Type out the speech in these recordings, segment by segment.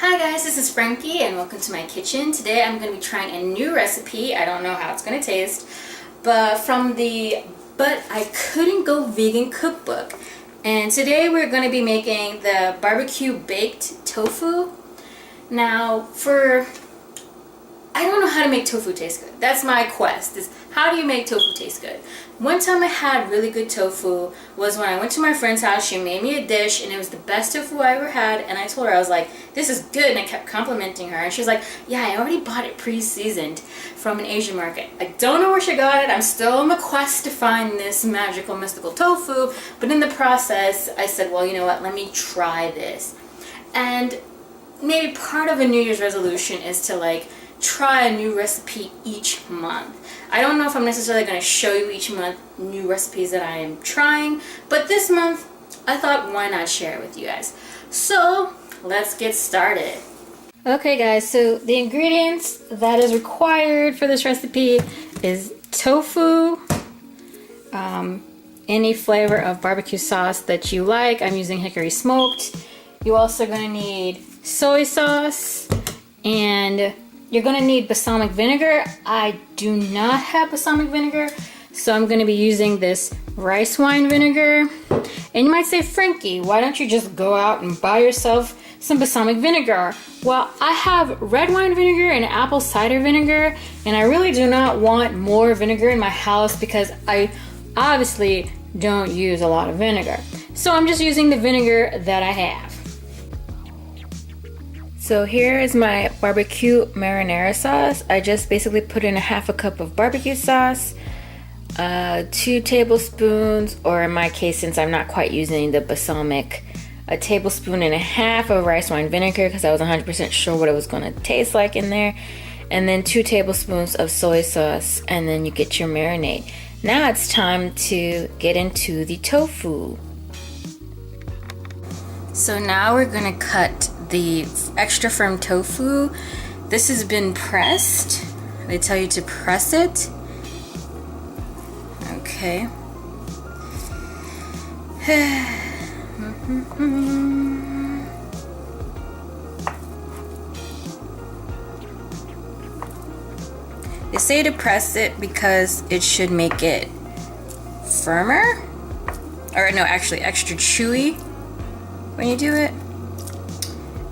Hi guys, this is Frankie and welcome to my kitchen. Today I'm going to be trying a new recipe. I don't know how it's going to taste, but from the But I Couldn't Go Vegan cookbook. And today we're going to be making the barbecue baked tofu. Now, I don't know how to make tofu taste good. That's my quest, is how do you make tofu taste good? One time I had really good tofu was when I went to my friend's house. She made me a dish and it was the best tofu I ever had, and I told her, I was like, this is good, and I kept complimenting her, and she's like, yeah, I already bought it pre-seasoned from an Asian market. I don't know where she got it. I'm still on the quest to find this magical mystical tofu, but in the process I said, well, you know what, let me try this. And maybe part of a New Year's resolution is to try a new recipe each month. I don't know if I'm necessarily going to show you each month new recipes that I am trying, but this month I thought, why not share it with you guys? So let's get started. Okay guys, so the ingredients that is required for this recipe is tofu, any flavor of barbecue sauce that you like. I'm using hickory smoked. You're also going to need soy sauce, and you're going to need balsamic vinegar. I do not have balsamic vinegar, so I'm going to be using this rice wine vinegar. And you might say, Frankie, why don't you just go out and buy yourself some balsamic vinegar? Well, I have red wine vinegar and apple cider vinegar, and I really do not want more vinegar in my house because I obviously don't use a lot of vinegar. So I'm just using the vinegar that I have. So here is my barbecue marinara sauce. I just basically put in a half a cup of barbecue sauce, 2 tablespoons, or in my case, since I'm not quite using the balsamic, a tablespoon and a half of rice wine vinegar because I was 100% sure what it was going to taste like in there, and then 2 tablespoons of soy sauce, and then you get your marinade. Now it's time to get into the tofu. So now we're going to cut the extra firm tofu. This has been pressed. They tell you to press it. Okay. They say to press it because it should make it firmer, or no, actually extra chewy when you do it.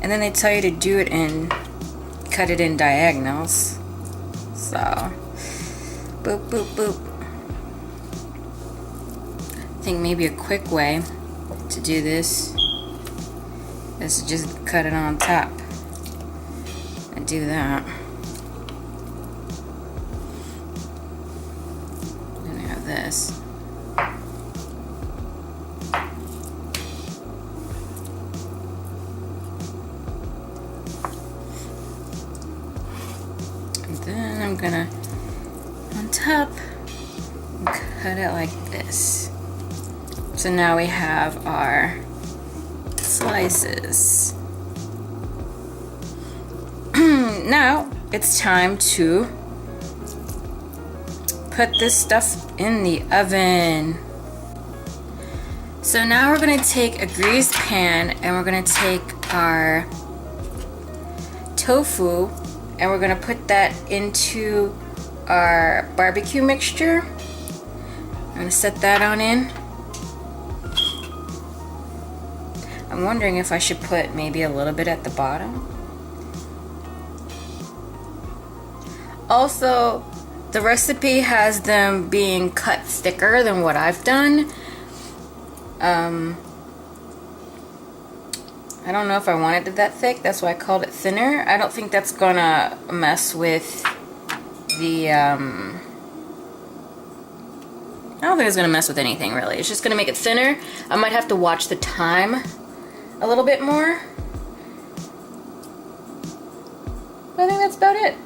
And then they tell you to do it and cut it in diagonals. So, boop, boop, boop. I think maybe a quick way to do this is to just cut it on top and do that. Then I have this. Then I'm gonna, on top, cut it like this. So now we have our slices. Now it's time to put this stuff in the oven. So now we're gonna take a greased pan and we're gonna take our tofu and we're gonna put that into our barbecue mixture. I'm gonna set that on in. I'm wondering if I should put maybe a little bit at the bottom. Also, the recipe has them being cut thicker than what I've done. I don't know if I wanted it that thick, that's why I called it thinner. I don't think that's gonna mess with the, I don't think it's gonna mess with anything really. It's just gonna make it thinner. I might have to watch the time a little bit more. But I think that's about it.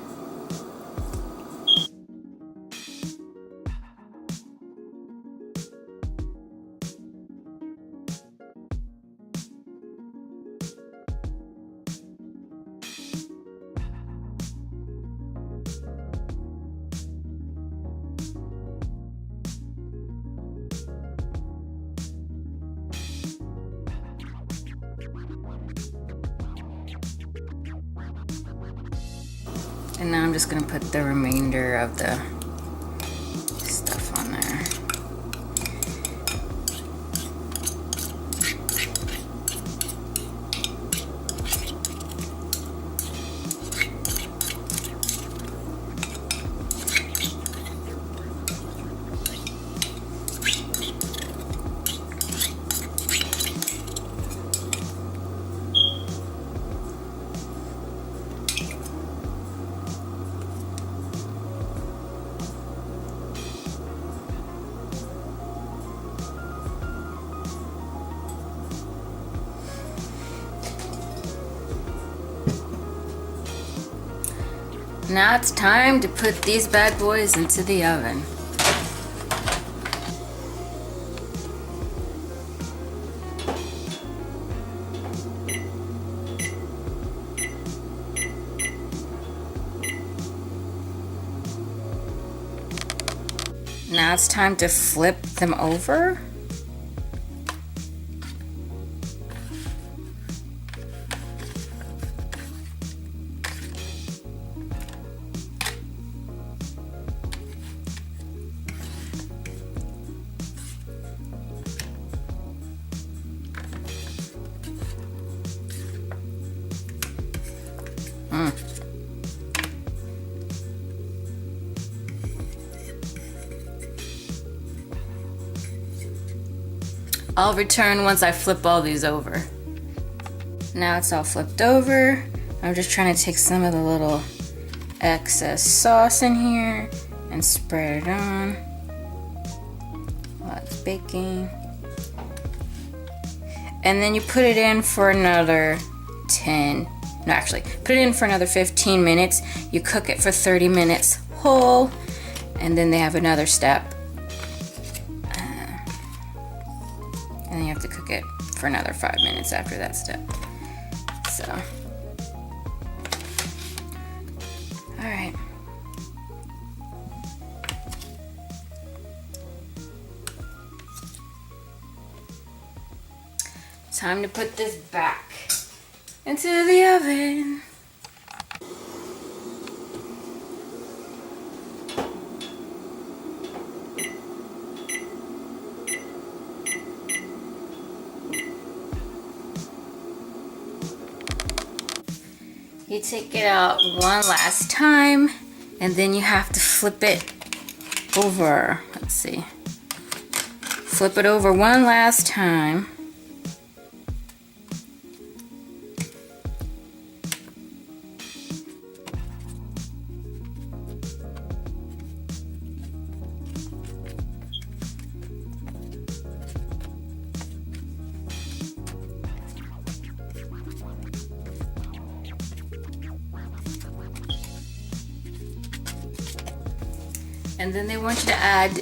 And now I'm just gonna put the remainder of the stuff on there. Now it's time to put these bad boys into the oven. Now it's time to flip them over. I'll return once I flip all these over. Now it's all flipped over. I'm just trying to take some of the little excess sauce in here and spread it on while it's baking. And then you put it in for another 15 minutes. You cook it for 30 minutes whole, and then they have another step. And then you have to cook it for another 5 minutes after that step. So, all right. Time to put this back into the oven. You take it out one last time, and then you have to flip it over. Let's see. Flip it over one last time. And then they want you to add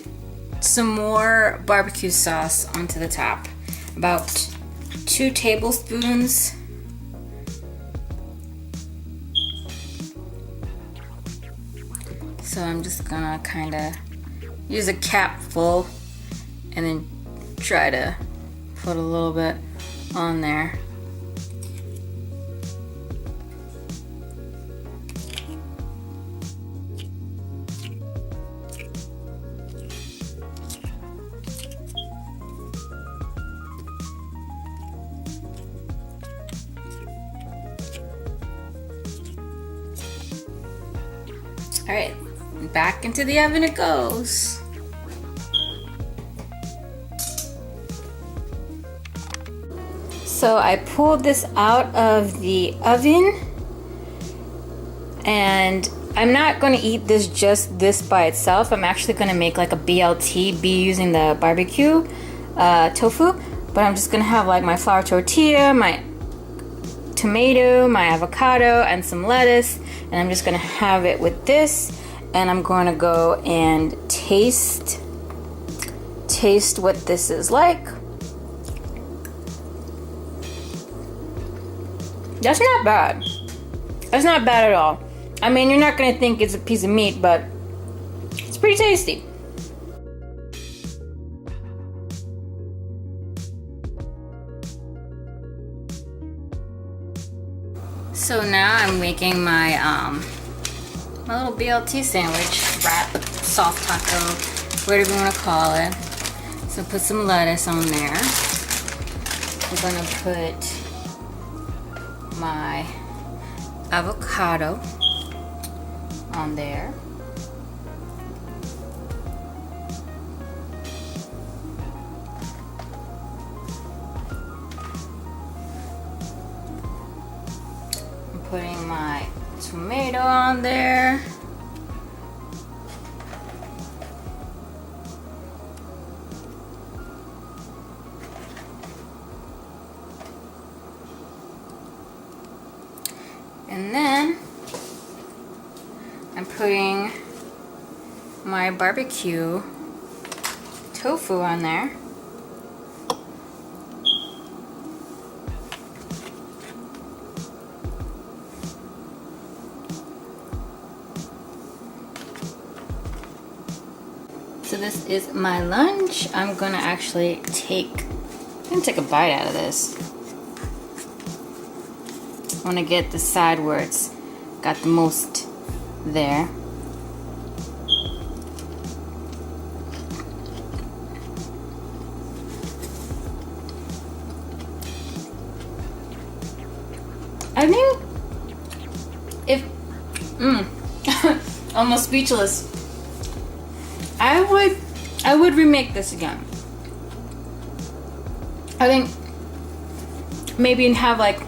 some more barbecue sauce onto the top. About 2 tablespoons. So I'm just gonna kind of use a capful and then try to put a little bit on there. All right, back into the oven it goes. So I pulled this out of the oven, and I'm not going to eat this just this by itself. I'm actually going to make like a BLT, be using the barbecue tofu, but I'm just going to have like my flour tortilla, my tomato, my avocado, and some lettuce, and I'm just gonna have it with this, and I'm going to go and taste what this is like. That's not bad. That's not bad at all. I mean, you're not gonna think it's a piece of meat, but it's pretty tasty. So now I'm making my my little BLT sandwich wrap, soft taco, whatever you want to call it. So put some lettuce on there. I'm gonna put my avocado on there. I'm putting my tomato on there. And then I'm putting my BBQ tofu on there. So this is my lunch. I'm gonna actually take a bite out of this. I want to get the side where it's got the most there. I think if almost speechless. I would remake this again. I think maybe have like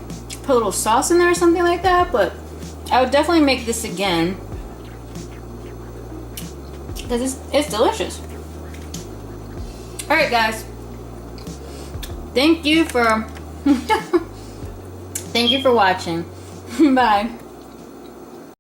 put a little sauce in there or something like that, but I would definitely make this again because it's delicious. All right, guys. Thank you for watching. Bye.